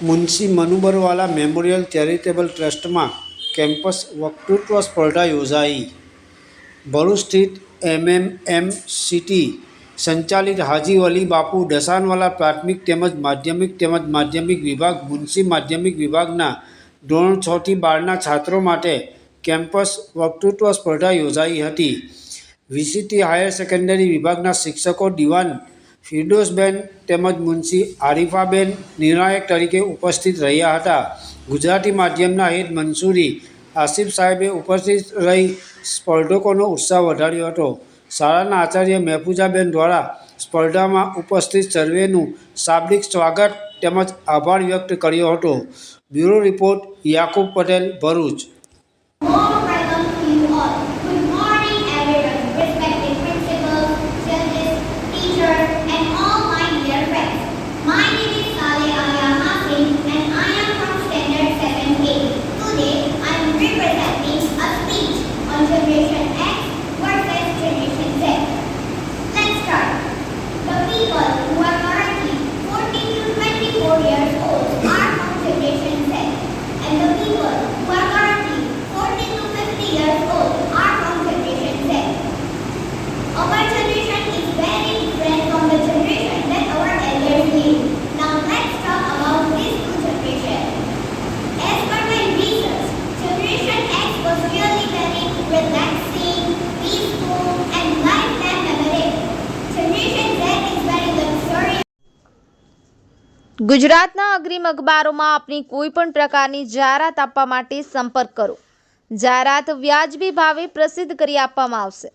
Munshi Manubarwala memorial charitable ટ્રસ્ટમાં campus વક્તૃત્વ સ્પર્ધા યોજાઈ. ભરૂચ સ્થિત MMMCT સંચાલિત હાજી વલી બાપુ ડસાનવાલા પ્રાથમિક તેમજ માધ્યમિક વિભાગ મુનશી માધ્યમિક વિભાગના ધોરણ 6 થી 12ના છાત્રો માટે કેમ્પસ વક્તૃત્વ સ્પર્ધા યોજાઈ હતી. VCT હાયર સેકન્ડરી વિભાગના શિક્ષકો દિવાન ફિરદોસબેન તેમજ મુનશી આરિફાબેન નિર્ણાયક તરીકે ઉપસ્થિત રહ્યા હતા. ગુજરાતી માધ્યમના હેડ મંસૂરી આસિફ સાહેબે ઉપસ્થિત રહી સ્પર્ધકોનો ઉત્સાહ વધાર્યો હતો. શાળાના આચાર્ય મહેફૂજાબેન દ્વારા સ્પર્ધામાં ઉપસ્થિત સર્વેનું શાબ્દિક સ્વાગત તેમજ આભાર વ્યક્ત કર્યો હતો. Bureau report Yakub Patel, Bharuch. ગુજરાતના અગ્રીમ અખબારોમાં આપની કોઈ પણ પ્રકારની જાહેરાત આપવા માટે સંપર્ક કરો. જાહેરાત વ્યાજબી ભાવે પ્રસિદ્ધ કરી આપવામાં આવશે.